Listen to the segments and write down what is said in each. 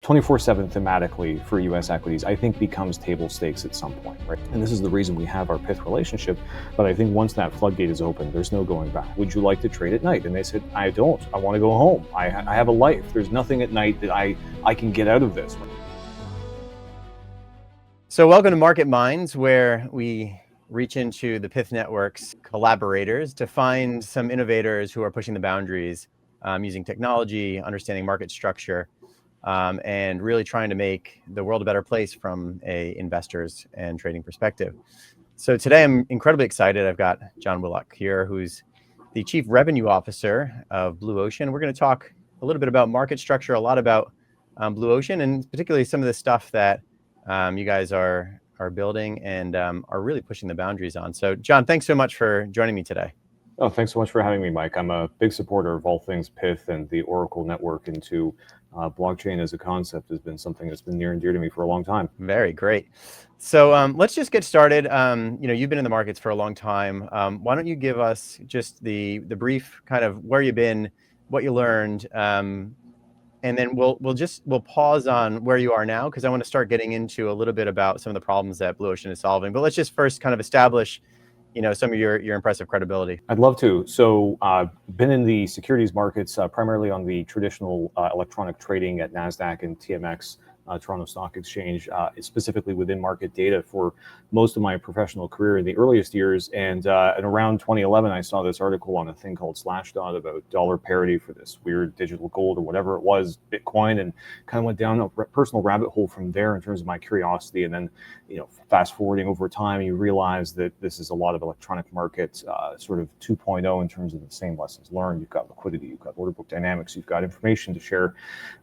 24/7 thematically for US equities, I think becomes table stakes at some point, right? And this is the reason we have our Pyth relationship. But I think once that floodgate is open, there's no going back. Would you like to trade at night? And they said, I don't. I want to go home. I have a life. There's nothing at night that I can get out of this. So welcome to Market Minds, where we reach into the Pyth Network's collaborators to find some innovators who are pushing the boundaries using technology, understanding market structure, and really trying to make the world a better place from a investors and trading perspective. So today I'm incredibly excited. I've got John Willock here, who's the Chief Revenue Officer of Blue Ocean. We're going to talk a little bit about market structure, a lot about Blue Ocean, and particularly some of the stuff that you guys are building and are really pushing the boundaries on. So John, thanks so much for joining me today. Oh, thanks so much for having me, Mike. I'm a big supporter of all things Pyth, and the Oracle network into blockchain as a concept has been something that's been near and dear to me for a long time. Very great. So let's just get started. You've been in the markets for a long time. Why don't you give us just the brief kind of where you've been, what you learned, and then we'll pause on where you are now, because I want to start getting into a little bit about some of the problems that Blue Ocean is solving. But let's just first kind of establish some of your impressive credibility. I'd love to. So been in the securities markets, primarily on the traditional electronic trading at NASDAQ and TMX, Toronto Stock Exchange, specifically within market data for most of my professional career in the earliest years. And around 2011, I saw this article on a thing called Slashdot about dollar parity for this weird digital gold or whatever it was, Bitcoin, and kind of went down a personal rabbit hole from there in terms of my curiosity. And then, fast forwarding over time, you realize that this is a lot of electronic market sort of 2.0 in terms of the same lessons learned. You've got liquidity, you've got order book dynamics, you've got information to share,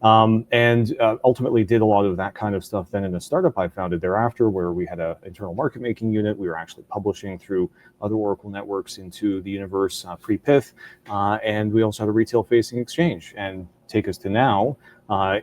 and ultimately did a lot of that kind of stuff then in a startup I founded thereafter, where we had an internal market making unit. We were actually publishing through other Oracle networks into the universe pre-Pyth, and we also had a retail facing exchange. And take us to now,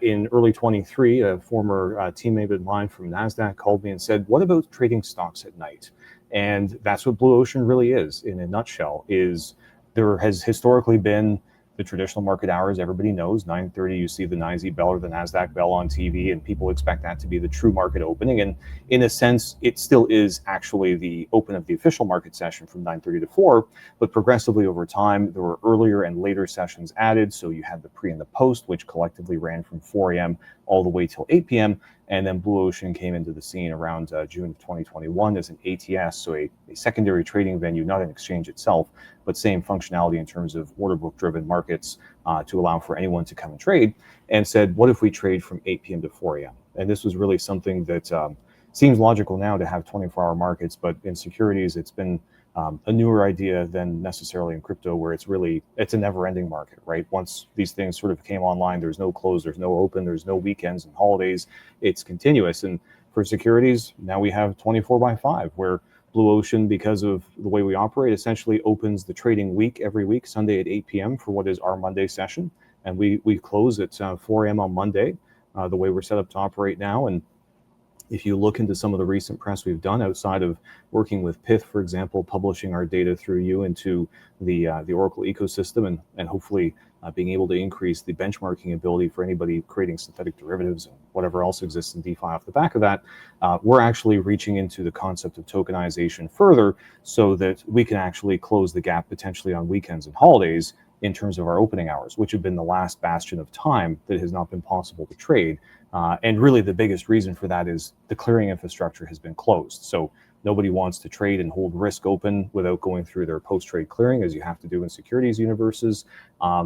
in early 23, a former teammate of mine from NASDAQ called me and said, what about trading stocks at night? And that's what Blue Ocean really is, in a nutshell. Is there has historically been the traditional market hours. Everybody knows 9:30, you see the NYSE bell or the NASDAQ bell on TV, and people expect that to be the true market opening. And in a sense, it still is actually the open of the official market session from 9:30 to 4, but progressively over time, there were earlier and later sessions added. So you had the pre and the post, which collectively ran from 4 a.m. all the way till 8 p.m. And then Blue Ocean came into the scene around June of 2021 as an ATS, so a secondary trading venue, not an exchange itself, but same functionality in terms of order book driven markets to allow for anyone to come and trade, and said, what if we trade from 8 p.m. to 4 a.m.? And this was really something that seems logical now to have 24-hour markets, but in securities, it's been a newer idea than necessarily in crypto, where it's a never-ending market, right? Once these things sort of came online, there's no close, there's no open, there's no weekends and holidays. It's continuous. And for securities, now we have 24/5, where Blue Ocean, because of the way we operate, essentially opens the trading week every week, Sunday at 8 p.m. for what is our Monday session. And we close at 4 a.m. on Monday, the way we're set up to operate now. And if you look into some of the recent press we've done outside of working with Pyth, for example, publishing our data through you into the Oracle ecosystem, and hopefully being able to increase the benchmarking ability for anybody creating synthetic derivatives and whatever else exists in DeFi off the back of that, we're actually reaching into the concept of tokenization further, so that we can actually close the gap potentially on weekends and holidays in terms of our opening hours, which have been the last bastion of time that has not been possible to trade. And really the biggest reason for that is the clearing infrastructure has been closed. So nobody wants to trade and hold risk open without going through their post-trade clearing, as you have to do in securities universes,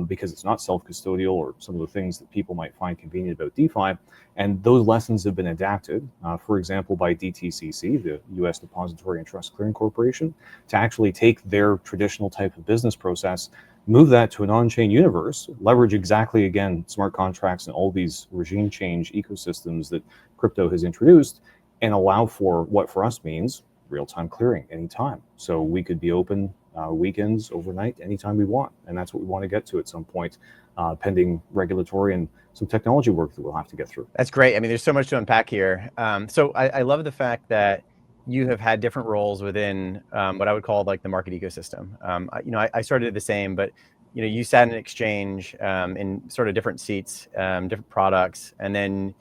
because it's not self-custodial or some of the things that people might find convenient about DeFi. And those lessons have been adapted, for example, by DTCC, the US Depository and Trust Clearing Corporation, to actually take their traditional type of business process, move that to an on-chain universe, leverage exactly, again, smart contracts and all these regime change ecosystems that crypto has introduced, and allow for what for us means real-time clearing anytime. So we could be open weekends, overnight, anytime we want. And that's what we want to get to at some point, pending regulatory and some technology work that we'll have to get through. That's great. I mean, there's so much to unpack here. So I love the fact that you have had different roles within what I would call like the market ecosystem. I started the same, but you sat in an exchange in sort of different seats, different products, and then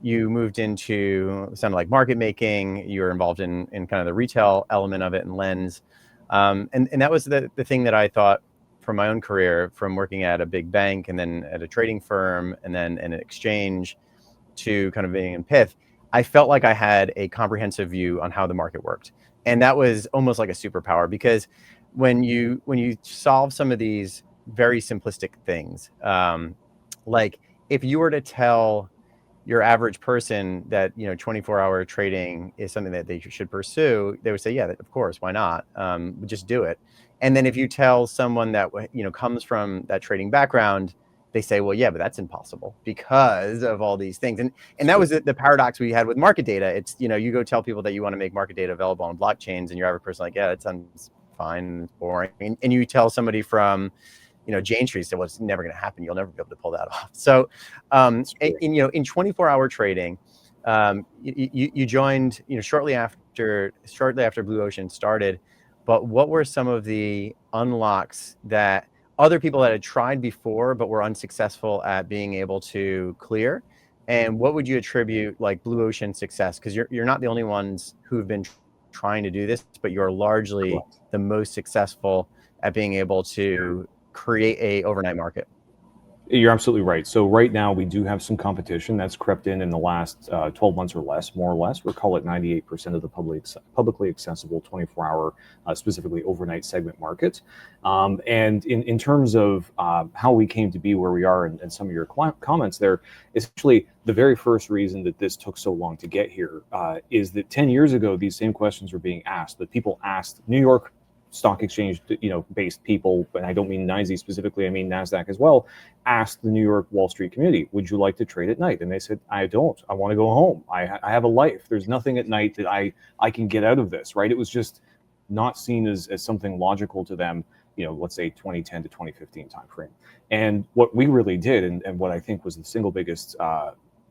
you moved into something like market making. You were involved in kind of the retail element of it and lens. And that was the thing that I thought from my own career, from working at a big bank and then at a trading firm and then in an exchange to kind of being in Pyth. I felt like I had a comprehensive view on how the market worked. And that was almost like a superpower, because when you solve some of these very simplistic things, like if you were to tell your average person that 24-hour trading is something that they should pursue, they would say, yeah, of course, why not? Just do it. And then if you tell someone that comes from that trading background, they say, well, yeah, but that's impossible because of all these things. And that was the paradox we had with market data. It's, you go tell people that you want to make market data available on blockchains, and your average person like, yeah, that sounds fine, it's boring. And you tell somebody from Jane Street said, well, it's never going to happen. You'll never be able to pull that off. So, in 24-hour trading, you joined, shortly after Blue Ocean started. But what were some of the unlocks that other people that had tried before but were unsuccessful at being able to clear? And what would you attribute like Blue Ocean's success? Because you're not the only ones who've been trying to do this, but you're largely the most successful at being able to create a overnight market. You're absolutely right. So right now we do have some competition that's crept in the last 12 months or less, more or less. We'll call it 98% of the publicly accessible 24-hour, specifically overnight segment market. And in terms of how we came to be where we are, and some of your comments there, essentially the very first reason that this took so long to get here is that 10 years ago, these same questions were being asked, that people asked New York stock exchange, based people, and I don't mean NYSE specifically, I mean NASDAQ as well, asked the New York Wall Street community, would you like to trade at night? And they said, I don't. I want to go home. I have a life. There's nothing at night that I can get out of this, right? It was just not seen as something logical to them, let's say 2010 to 2015 timeframe. And what we really did, and what I think was the single biggest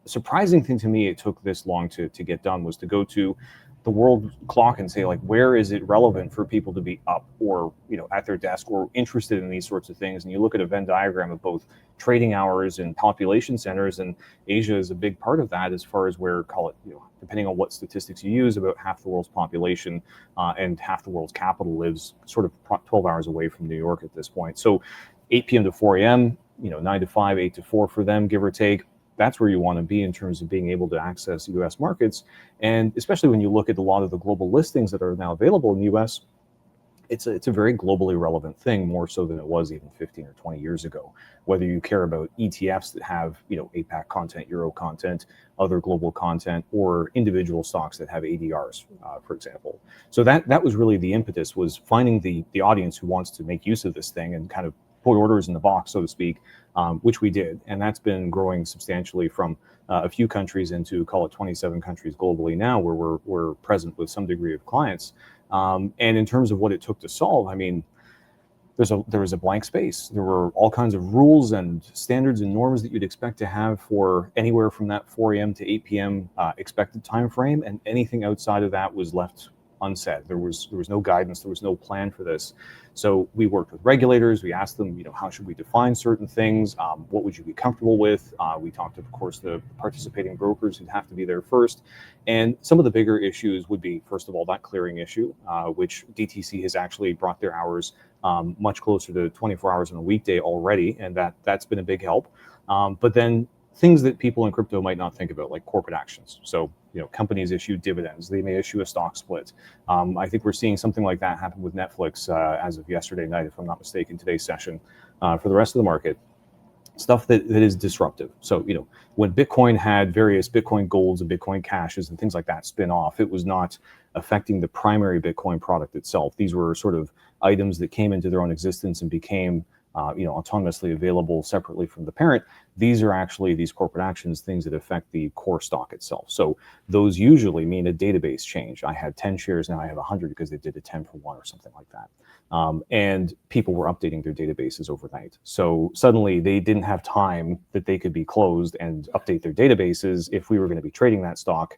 surprising thing to me, it took this long to get done, was to go to the world clock and say, like, where is it relevant for people to be up or at their desk or interested in these sorts of things? And you look at a Venn diagram of both trading hours and population centers, and Asia is a big part of that, as far as where, call it, depending on what statistics you use, about half the world's population and half the world's capital lives sort of 12 hours away from New York at this point. So 8 p.m. to 4 a.m., 9 to 5, 8 to 4 for them, give or take. That's where you want to be in terms of being able to access U.S. markets. And especially when you look at a lot of the global listings that are now available in the U.S., it's a very globally relevant thing, more so than it was even 15 or 20 years ago. Whether you care about ETFs that have APAC content, Euro content, other global content, or individual stocks that have ADRs, for example. So that was really the impetus, was finding the audience who wants to make use of this thing and kind of put orders in the box, so to speak, which we did. And that's been growing substantially from a few countries into, call it, 27 countries globally now, where we're present with some degree of clients. And in terms of what it took to solve, I mean, there was a blank space. There were all kinds of rules and standards and norms that you'd expect to have for anywhere from that 4 a.m. to 8 p.m. Expected time frame, and anything outside of that was left unsaid. There was no guidance. There was no plan for this. So we worked with regulators. We asked them, how should we define certain things? What would you be comfortable with? We talked to, of course, the participating brokers who'd have to be there first. And some of the bigger issues would be, first of all, that clearing issue, which DTC has actually brought their hours much closer to 24 hours on a weekday already. And that's been a big help. But then things that people in crypto might not think about, like corporate actions. So, companies issue dividends. They may issue a stock split. I think we're seeing something like that happen with Netflix as of yesterday night, if I'm not mistaken, today's session. For the rest of the market, stuff that is disruptive. So, when Bitcoin had various Bitcoin golds and Bitcoin cashes and things like that spin off, it was not affecting the primary Bitcoin product itself. These were sort of items that came into their own existence and became autonomously available separately from the parent. These are actually, these corporate actions, things that affect the core stock itself. So those usually mean a database change. I had 10 shares, now I have 100 because they did a 10 for 1 or something like that. And people were updating their databases overnight. So suddenly they didn't have time that they could be closed and update their databases if we were going to be trading that stock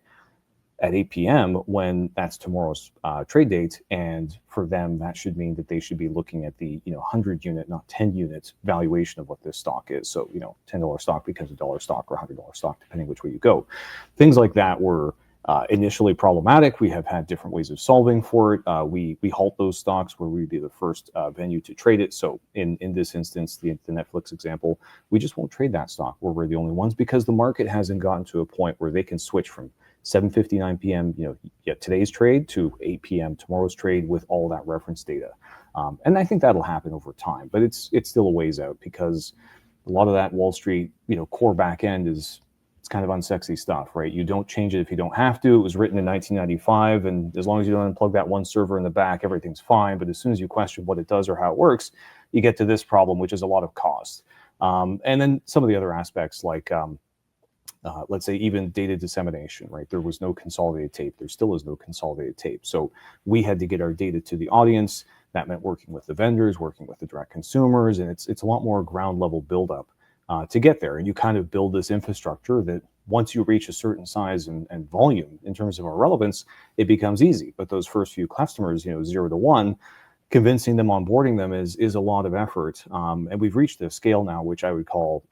at 8 p.m. when that's tomorrow's trade date. And for them, that should mean that they should be looking at the 100 unit, not 10 unit valuation of what this stock is. So $10 stock becomes a dollar stock or $100 stock, depending which way you go. Things like that were initially problematic. We have had different ways of solving for it. We halt those stocks where we'd be the first venue to trade it. So in this instance, the Netflix example, we just won't trade that stock where we're the only ones, because the market hasn't gotten to a point where they can switch from 7:59 p.m. Today's trade to 8 p.m. tomorrow's trade with all that reference data. And I think that'll happen over time, but it's still a ways out, because a lot of that Wall Street core back end it's kind of unsexy stuff, right? You don't change it if you don't have to. It was written in 1995, and as long as you don't unplug that one server in the back, everything's fine. But as soon as you question what it does or how it works, you get to this problem, which is a lot of cost. And then some of the other aspects, like let's say even data dissemination, right? There was no consolidated tape. There still is no consolidated tape. So we had to get our data to the audience. That meant working with the vendors, working with the direct consumers, and it's a lot more ground level buildup to get there. And you kind of build this infrastructure that once you reach a certain size and volume in terms of our relevance, it becomes easy. But those first few customers, 0 to 1, convincing them, onboarding them is a lot of effort. And we've reached a scale now, which I would call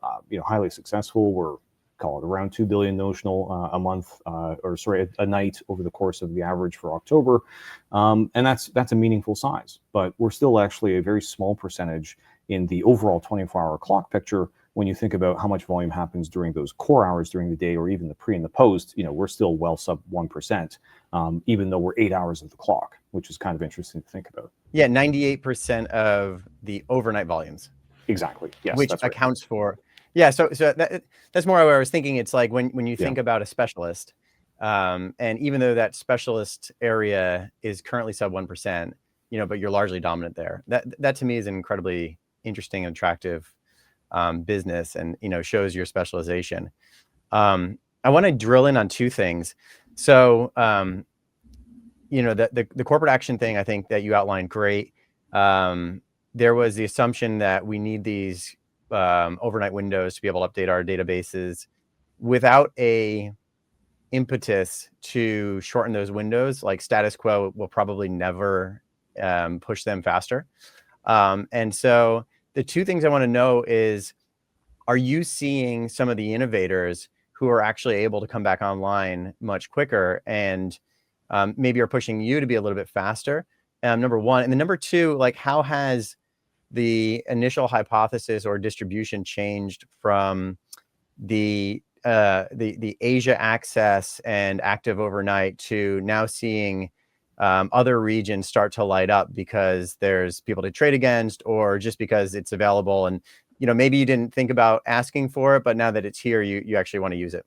highly successful. We're call it around 2 billion notional a month, a night over the course of the average for October. And that's a meaningful size, but we're still actually a very small percentage in the overall 24-hour clock picture. When you think about how much volume happens during those core hours during the day, or even the pre and the post, we're still well sub 1%, even though we're 8 hours of the clock, which is kind of interesting to think about. Yeah, 98% of the overnight volumes. Exactly. Yes. Which that's right. accounts for. Yeah, so that's more where I was thinking. It's like when you think about a specialist, and even though that specialist area is currently sub 1%, but you're largely dominant there. That to me is an incredibly interesting and attractive business, and shows your specialization. I want to drill in on two things. So the corporate action thing, I think that you outlined great. There was the assumption that we need these overnight windows to be able to update our databases without a impetus to shorten those windows. Like status quo will probably never push them faster. And so the two things I want to know is, are you seeing some of the innovators who are actually able to come back online much quicker and maybe are pushing you to be a little bit faster? Number one. And then number two, like, how has the initial hypothesis or distribution changed from the Asia access and active overnight to now seeing other regions start to light up because there's people to trade against, or just because it's available and maybe you didn't think about asking for it, but now that it's here, you actually want to use it?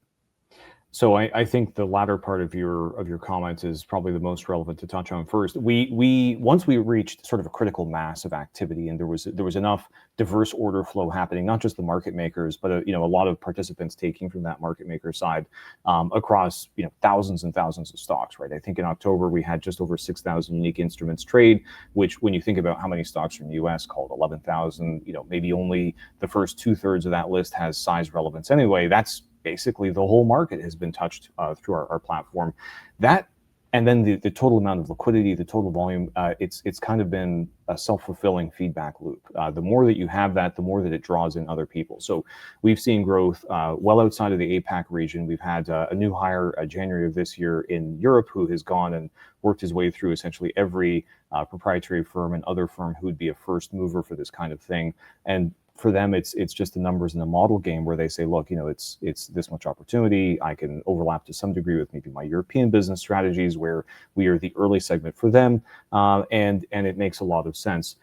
So I think the latter part of your comments is probably the most relevant to touch on first. We once we reached sort of a critical mass of activity, and there was enough diverse order flow happening, not just the market makers, but a lot of participants taking from that market maker side across thousands and thousands of stocks. Right. I think in October we had just over 6,000 unique instruments trade, which when you think about how many stocks are in the U.S., called 11,000. Maybe only the first 2/3 of that list has size relevance anyway. That's basically the whole market has been touched through our platform. That, and then the total amount of liquidity, the total volume, it's kind of been a self-fulfilling feedback loop. The more that you have that, the more that it draws in other people. So we've seen growth well outside of the APAC region. We've had a new hire January of this year in Europe, who has gone and worked his way through essentially every proprietary firm and other firm who would be a first mover for this kind of thing. And for them, it's just the numbers in the model game where they say, look, it's this much opportunity. I can overlap to some degree with maybe my European business strategies, where we are the early segment for them, and it makes a lot of sense.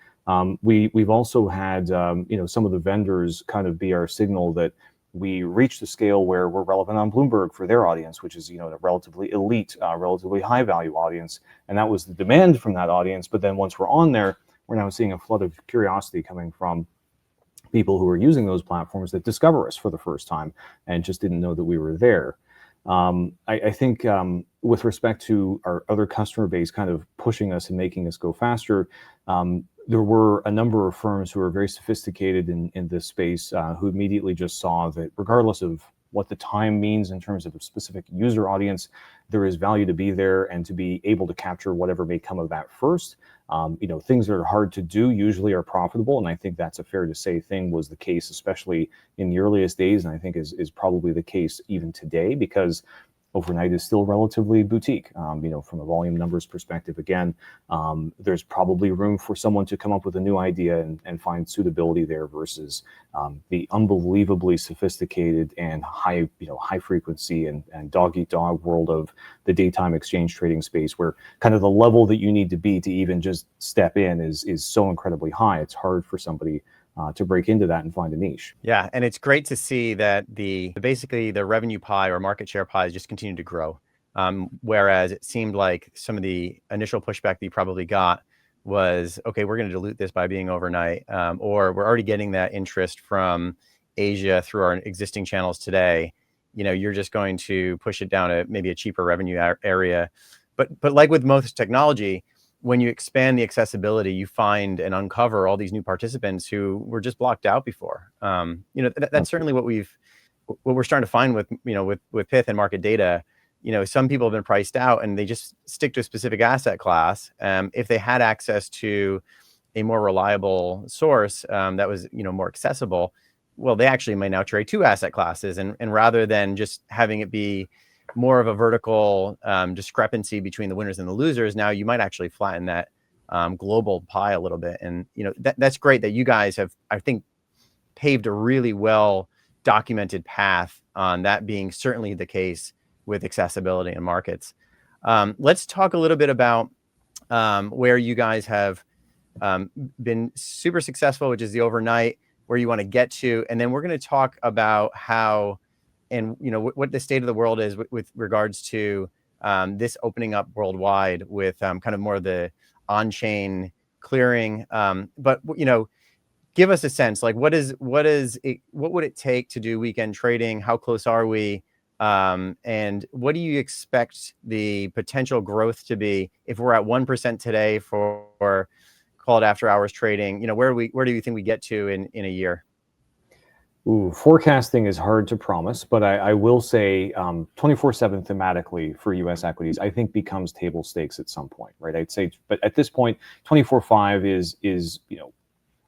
We've also had some of the vendors kind of be our signal that we reached a scale where we're relevant on Bloomberg for their audience, which is a relatively elite, relatively high value audience, and that was the demand from that audience. But then once we're on there, we're now seeing a flood of curiosity coming from people who are using those platforms that discover us for the first time and just didn't know that we were there. I think with respect to our other customer base kind of pushing us and making us go faster, there were a number of firms who are very sophisticated in this space who immediately just saw that regardless of what the time means in terms of a specific user audience, there is value to be there and to be able to capture whatever may come of that first. Things that are hard to do usually are profitable, and I think that's a fair to say thing was the case, especially in the earliest days, and I think is probably the case even today, because overnight is still relatively boutique. From a volume numbers perspective, again, there's probably room for someone to come up with a new idea and find suitability there versus the unbelievably sophisticated and high frequency and dog eat dog world of the daytime exchange trading space, where kind of the level that you need to be to even just step in is so incredibly high. It's hard for somebody to break into that and find a niche. Yeah, and it's great to see that basically the revenue pie or market share pie has just continued to grow. Whereas it seemed like some of the initial pushback that you probably got was, okay, we're going to dilute this by being overnight, or we're already getting that interest from Asia through our existing channels today. You're just going to push it down to maybe a cheaper revenue area. But like with most technology, when you expand the accessibility, you find and uncover all these new participants who were just blocked out before. That's certainly what we're starting to find with Pyth and market data. Some people have been priced out and they just stick to a specific asset class. If they had access to a more reliable source that was more accessible, well, they actually might now trade two asset classes, and rather than just having it be more of a vertical discrepancy between the winners and the losers, now you might actually flatten that global pie a little bit. And that's great that you guys have, I think, paved a really well documented path on that being certainly the case with accessibility in markets. Let's talk a little bit about where you guys have been super successful, which is the overnight, where you want to get to, and then we're going to talk about how and what the state of the world is with regards to this opening up worldwide with kind of more of the on-chain clearing. But give us a sense, like what would it take to do weekend trading? How close are we? And what do you expect the potential growth to be if we're at 1% today for call it after hours trading? Where do you think we get to in a year? Ooh, forecasting is hard to promise, but I will say 24/7 thematically for U.S. equities, I think becomes table stakes at some point, right? I'd say, but at this point, 24/5 is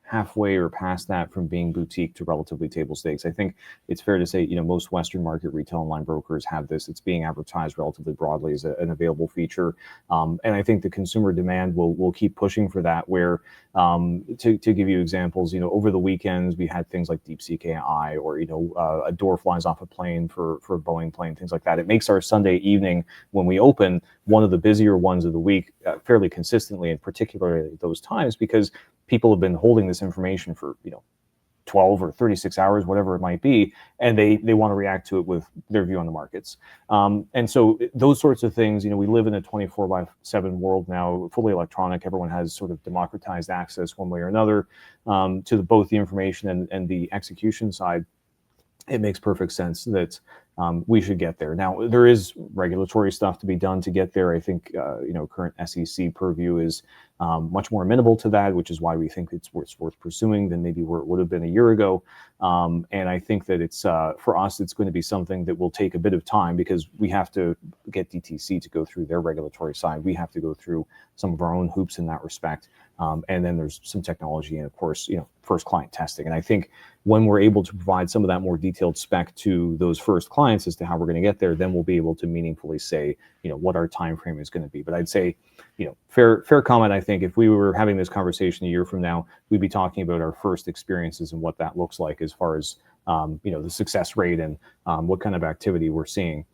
halfway or past that from being boutique to relatively table stakes. I think it's fair to say, most Western market retail online brokers have this. It's being advertised relatively broadly as an available feature. And I think the consumer demand will keep pushing for that, where to give you examples, over the weekends, we had things like DeepSeek AI, or, a door flies off a plane for a Boeing plane, things like that. It makes our Sunday evening when we open one of the busier ones of the week fairly consistently, and particularly at those times, because people have been holding this information for 12 or 36 hours, whatever it might be, and they want to react to it with their view on the markets. And so those sorts of things, we live in a 24/7 world now, fully electronic. Everyone has sort of democratized access one way or another to both the information and the execution side. It makes perfect sense that we should get there. Now, there is regulatory stuff to be done to get there. I think current SEC purview is much more amenable to that, which is why we think it's worth pursuing than maybe where it would have been a year ago. And I think that it's for us, it's going to be something that will take a bit of time, because we have to get DTC to go through their regulatory side. We have to go through some of our own hoops in that respect. And then there's some technology and, of course, first client testing. And I think when we're able to provide some of that more detailed spec to those first clients as to how we're going to get there, then we'll be able to meaningfully say, what our time frame is going to be. But I'd say, fair comment. I think if we were having this conversation a year from now, we'd be talking about our first experiences and what that looks like as far as the success rate and what kind of activity we're seeing.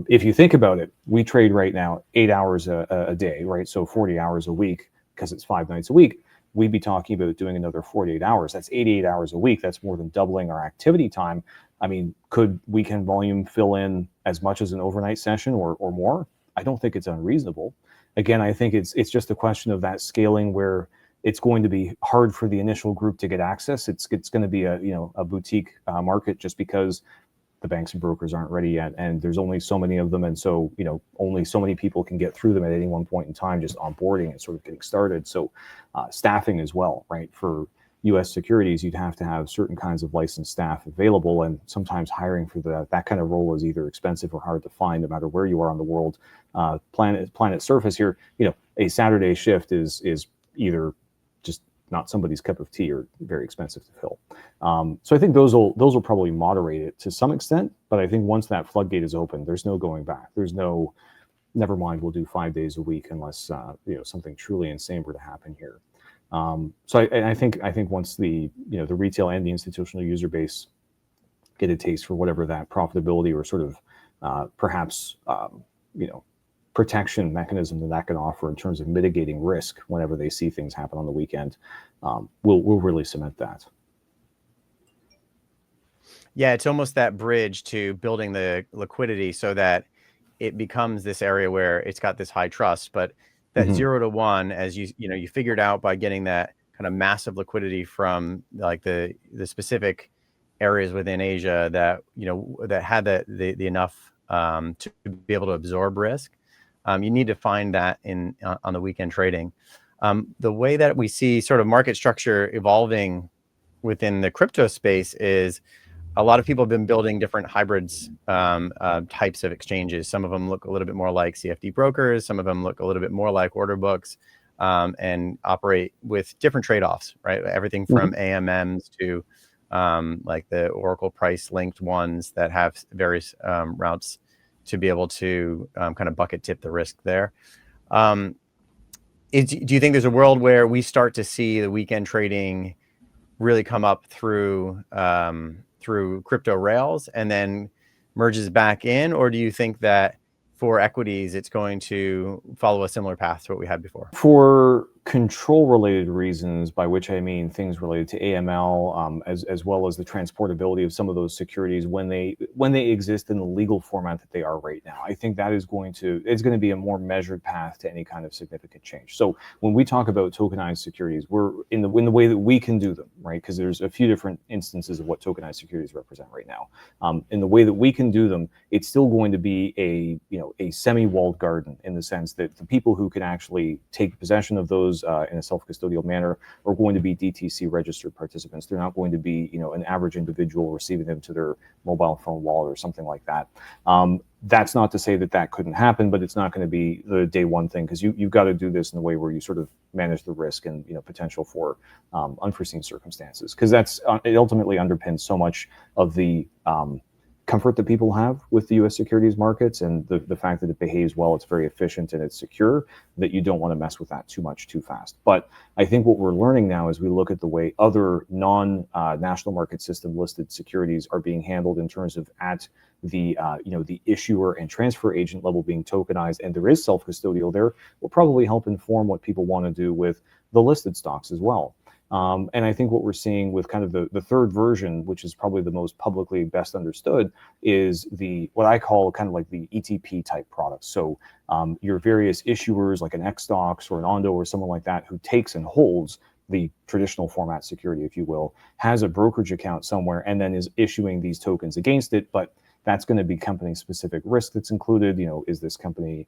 If you think about it, we trade right now 8 hours a day, right? So 40 hours a week, because it's 5 nights a week. We'd be talking about doing another 48 hours. That's 88 hours a week. That's more than doubling our activity time. I mean, could weekend volume fill in as much as an overnight session or more? I don't think it's unreasonable. Again, I think it's just a question of that scaling, where it's going to be hard for the initial group to get access. It's going to be a boutique market, just because the banks and brokers aren't ready yet, and there's only so many of them, and so only so many people can get through them at any one point in time, just onboarding and sort of getting started. So staffing as well, right, for U.S. securities, you'd have to have certain kinds of licensed staff available, and sometimes hiring for that kind of role is either expensive or hard to find, no matter where you are on the world planet surface here. A Saturday shift is either just not somebody's cup of tea or very expensive to fill. So I think those will probably moderate it to some extent, but I think once that floodgate is open, there's no going back. There's no, never mind, we'll do 5 days a week unless something truly insane were to happen here. So I think once the retail and the institutional user base get a taste for whatever that profitability or sort of perhaps protection mechanism that can offer in terms of mitigating risk whenever they see things happen on the weekend, we'll really cement that. Yeah, it's almost that bridge to building the liquidity so that it becomes this area where it's got this high trust, but that 0 to 1, as you figured out by getting that kind of massive liquidity from like the specific areas within Asia that that had the enough to be able to absorb risk. You need to find that on the weekend trading. The way that we see sort of market structure evolving within the crypto space is a lot of people have been building different hybrids types of exchanges. Some of them look a little bit more like CFD brokers. Some of them look a little bit more like order books and operate with different trade-offs, right? Everything from AMMs to like the Oracle price linked ones that have various routes to be able to kind of bucket tip the risk there. Do you think there's a world where we start to see the weekend trading really come up through crypto rails and then merges back in? Or do you think that for equities, it's going to follow a similar path to what we had before? For control related reasons, by which I mean things related to AML, as well as the transportability of some of those securities when they exist in the legal format that they are right now, I think that it's going to be a more measured path to any kind of significant change. So when we talk about tokenized securities, we're in the way that we can do them, right? Because there's a few different instances of what tokenized securities represent right now. In the way that we can do them, it's still going to be a semi-walled garden, in the sense that the people who can actually take possession of those in a self-custodial manner are going to be DTC registered participants. They're not going to be an average individual receiving them to their mobile phone wallet or something like that. That's not to say that couldn't happen, but it's not going to be the day one thing, because you've got to do this in a way where you sort of manage the risk and potential for unforeseen circumstances, because it ultimately underpins so much of the comfort that people have with the U.S. securities markets, and the fact that it behaves well, it's very efficient and it's secure, that you don't want to mess with that too much too fast. But I think what we're learning now as we look at the way other non-national market system listed securities are being handled in terms of at the the issuer and transfer agent level being tokenized, and there is self-custodial there, will probably help inform what people want to do with the listed stocks as well. And I think what we're seeing with kind of the third version, which is probably the most publicly best understood, is what I call kind of like the ETP type products. So your various issuers like an Xstocks or an Ondo or someone like that, who takes and holds the traditional format security, if you will, has a brokerage account somewhere and then is issuing these tokens against it. But that's going to be company-specific risk that's included. Is this company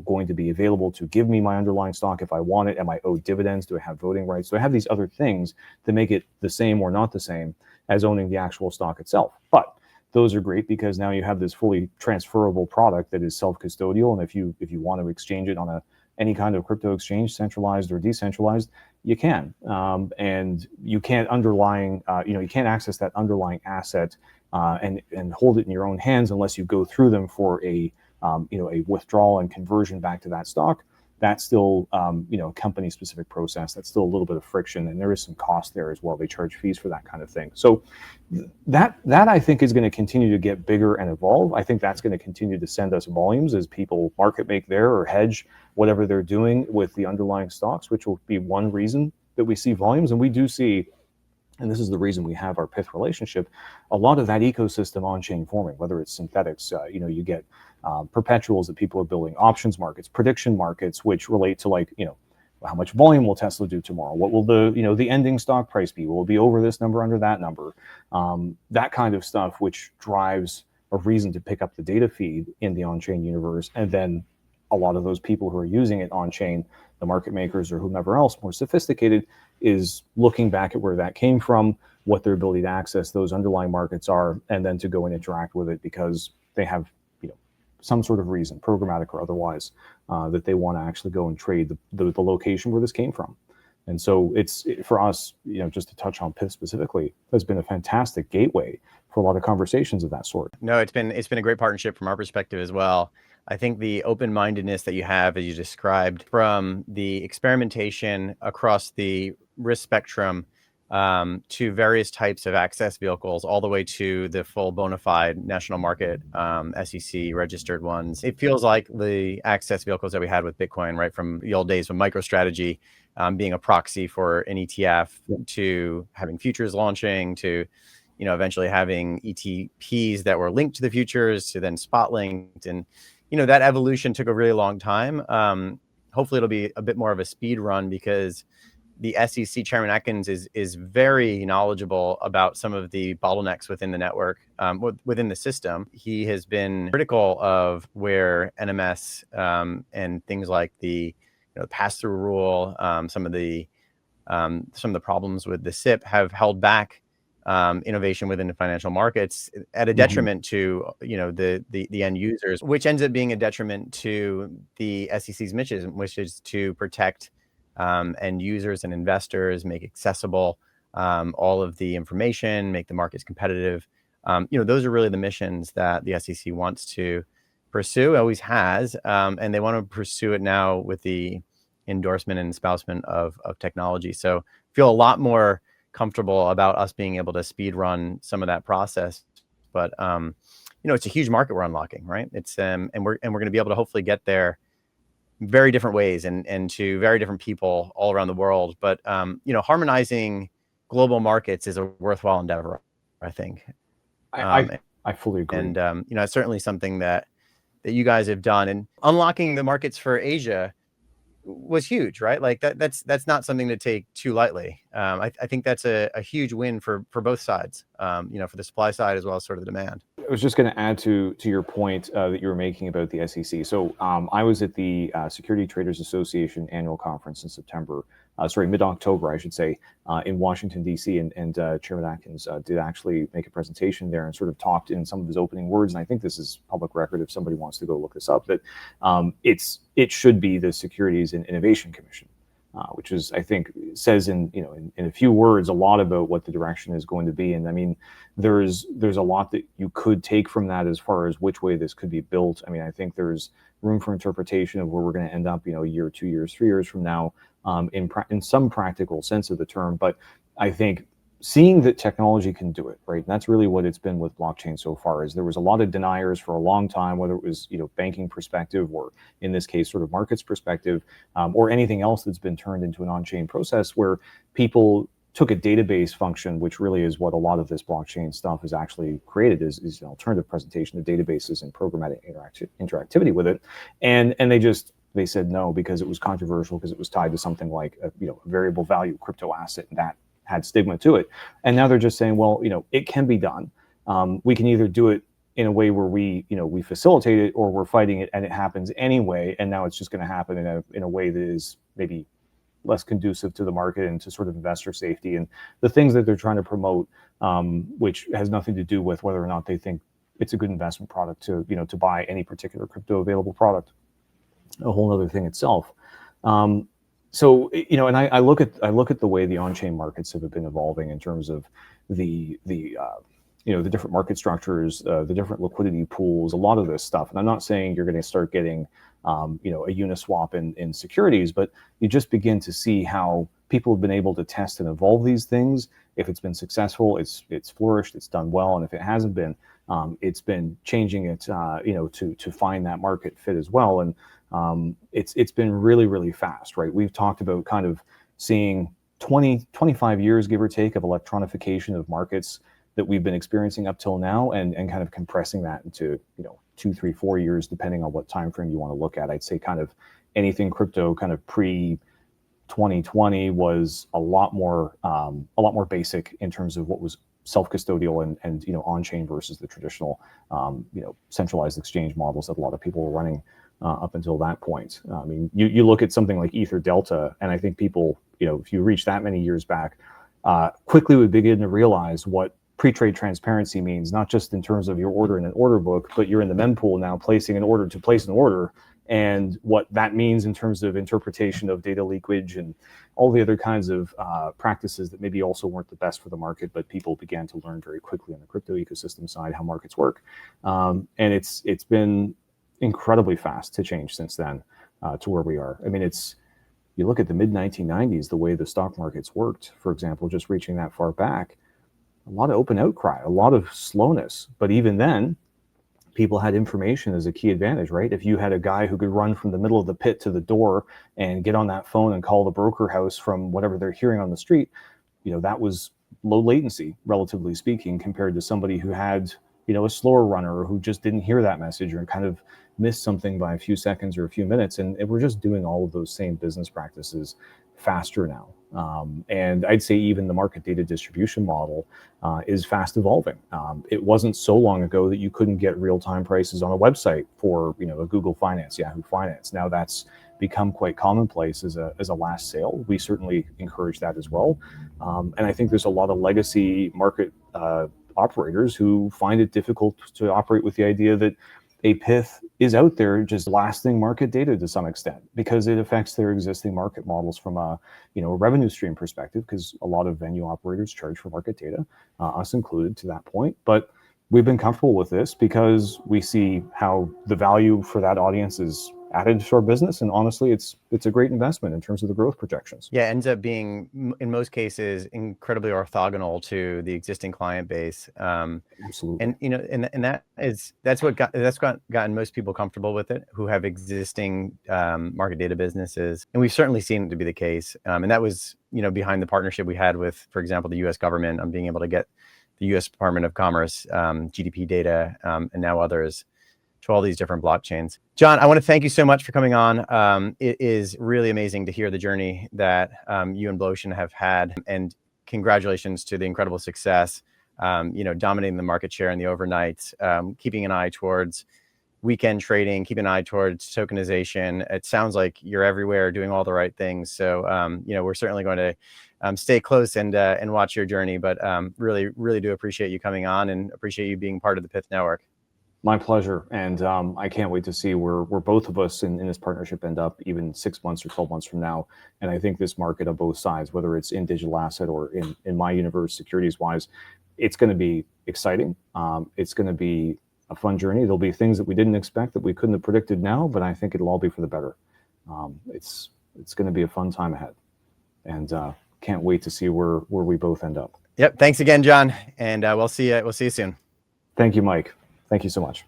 going to be available to give me my underlying stock if I want it? Am I owed dividends? Do I have voting rights? So I have these other things that make it the same or not the same as owning the actual stock itself. But those are great because now you have this fully transferable product that is self-custodial, and if you want to exchange it on any kind of crypto exchange, centralized or decentralized, you can, and you can't you can't access that underlying asset and hold it in your own hands unless you go through them for a withdrawal and conversion back to that stock. That's still a company specific process. That's still a little bit of friction, and there is some cost there as well. They charge fees for that kind of thing. So that I think is going to continue to get bigger and evolve. I think that's going to continue to send us volumes as people market make there or hedge whatever they're doing with the underlying stocks, which will be one reason that we see volumes. And we do see, and this is the reason we have our Pyth relationship, a lot of that ecosystem on-chain forming, whether it's synthetics, you get perpetuals that people are building, options markets, prediction markets, which relate to how much volume will Tesla do tomorrow? What will the ending stock price be? Will it be over this number, under that number? That kind of stuff, which drives a reason to pick up the data feed in the on-chain universe and then a lot of those people who are using it on chain, the market makers or whomever else more sophisticated, is looking back at where that came from, what their ability to access those underlying markets are, and then to go and interact with it because they have, some sort of reason, programmatic or otherwise, that they want to actually go and trade the location where this came from. And so for us, just to touch on Pyth specifically, has been a fantastic gateway for a lot of conversations of that sort. No, it's been a great partnership from our perspective as well. I think the open-mindedness that you have, as you described, from the experimentation across the risk spectrum to various types of access vehicles, all the way to the full bona fide national market, SEC registered ones. It feels like the access vehicles that we had with Bitcoin, right from the old days of MicroStrategy, being a proxy for an ETF, to having futures launching, to eventually having ETPs that were linked to the futures, to then spot linked, and that evolution took a really long time. Hopefully, it'll be a bit more of a speed run because the SEC Chairman Atkins is very knowledgeable about some of the bottlenecks within the network, within the system. He has been critical of where NMS and things like the pass-through rule, some of the problems with the SIP have held back innovation within the financial markets at a detriment to the end users, which ends up being a detriment to the SEC's mission, which is to protect end users and investors, make accessible all of the information, make the markets competitive. Those are really the missions that the SEC wants to pursue, always has, and they want to pursue it now with the endorsement and espousement of technology. So feel a lot more comfortable about us being able to speed run some of that process. But it's a huge market we're unlocking, right? It's and we're going to be able to hopefully get there very different ways and to very different people all around the world. But harmonizing global markets is a worthwhile endeavor, I think. I fully agree. And it's certainly something that you guys have done, and unlocking the markets for Asia was huge, right? Like that's not something to take too lightly. I think that's a huge win for both sides, for the supply side as well as sort of the demand. I was just going to add to your point that you were making about the SEC. So I was at the Security Traders Association annual conference in mid-October, I should say, in Washington, D.C. And Chairman Atkins did actually make a presentation there and sort of talked in some of his opening words. And I think this is public record if somebody wants to go look this up, that it should be the Securities and Innovation Commission. Which is, I think, says in a few words a lot about what the direction is going to be. And I mean, there's a lot that you could take from that as far as which way this could be built. I mean, I think there's room for interpretation of where we're going to end up, a year, 2 years, 3 years from now, in some practical sense of the term. But I think seeing that technology can do it, right? And that's really what it's been with blockchain so far. Is there was a lot of deniers for a long time, whether it was banking perspective or in this case sort of markets perspective, or anything else that's been turned into an on-chain process where people took a database function, which really is what a lot of this blockchain stuff is actually created, is an alternative presentation of databases and programmatic interactivity with it, and they said no because it was controversial, because it was tied to something like a variable value crypto asset, and that had stigma to it. And now they're just saying, well, it can be done. We can either do it in a way where we facilitate it, or we're fighting it and it happens anyway. And now it's just going to happen in a way that is maybe less conducive to the market and to sort of investor safety and the things that they're trying to promote, which has nothing to do with whether or not they think it's a good investment product to buy any particular crypto available product. A whole other thing itself. So and I look at the way the on-chain markets have been evolving in terms of the different market structures, the different liquidity pools, a lot of this stuff. And I'm not saying you're going to start getting a Uniswap in securities, but you just begin to see how people have been able to test and evolve these things. If it's been successful, it's flourished, it's done well, and if it hasn't been, it's been changing it to find that market fit as well. And it's been really, really fast, right? We've talked about kind of seeing 25 years, give or take, of electronification of markets that we've been experiencing up till now, and kind of compressing that into 2, 3, 4 years, depending on what time frame you want to look at. I'd say kind of anything crypto kind of pre 2020 was a lot more basic in terms of what was self-custodial and on-chain versus the traditional centralized exchange models that a lot of people were running up until that point. I mean, you look at something like Ether Delta, and I think people, if you reach that many years back, quickly would begin to realize what pre-trade transparency means, not just in terms of your order in an order book, but you're in the mempool now placing an order to place an order, and what that means in terms of interpretation of data leakage and all the other kinds of practices that maybe also weren't the best for the market, but people began to learn very quickly on the crypto ecosystem side how markets work. And it's been incredibly fast to change since then to where we are. I mean, you look at the mid 1990s, the way the stock markets worked, for example, just reaching that far back, a lot of open outcry, a lot of slowness. But even then, people had information as a key advantage, right? If you had a guy who could run from the middle of the pit to the door and get on that phone and call the broker house from whatever they're hearing on the street, that was low latency, relatively speaking, compared to somebody who had, a slower runner or who just didn't hear that message or kind of missed something by a few seconds or a few minutes. And we're just doing all of those same business practices faster now. And I'd say even the market data distribution model is fast evolving. It wasn't so long ago that you couldn't get real-time prices on a website for, a Google Finance, Yahoo Finance. Now that's become quite commonplace as a last sale. We certainly encourage that as well. And I think there's a lot of legacy market operators who find it difficult to operate with the idea that a Pyth is out there just blasting market data to some extent because it affects their existing market models from a revenue stream perspective, because a lot of venue operators charge for market data, us included to that point. But we've been comfortable with this because we see how the value for that audience is added to our business, and honestly, it's a great investment in terms of the growth projections. Yeah, it ends up being in most cases incredibly orthogonal to the existing client base. Absolutely. And that's gotten most people comfortable with it who have existing market data businesses, and we've certainly seen it to be the case. And that was behind the partnership we had with, for example, the U.S. government on being able to get the U.S. Department of Commerce GDP data, and now others, to all these different blockchains. John, I want to thank you so much for coming on. It is really amazing to hear the journey that you and Blotion have had, and congratulations to the incredible success, dominating the market share in the overnights, keeping an eye towards weekend trading, keeping an eye towards tokenization. It sounds like you're everywhere doing all the right things. So, we're certainly going to stay close and watch your journey, but really, really do appreciate you coming on and appreciate you being part of the Pyth Network. My pleasure. And I can't wait to see where both of us in this partnership end up even 6 months or 12 months from now. And I think this market on both sides, whether it's in digital asset or in my universe, securities wise, it's going to be exciting. It's going to be a fun journey. There'll be things that we didn't expect that we couldn't have predicted now, but I think it'll all be for the better. It's going to be a fun time ahead, and can't wait to see where we both end up. Yep. Thanks again, John. And we'll see you soon. Thank you, Mike. Thank you so much.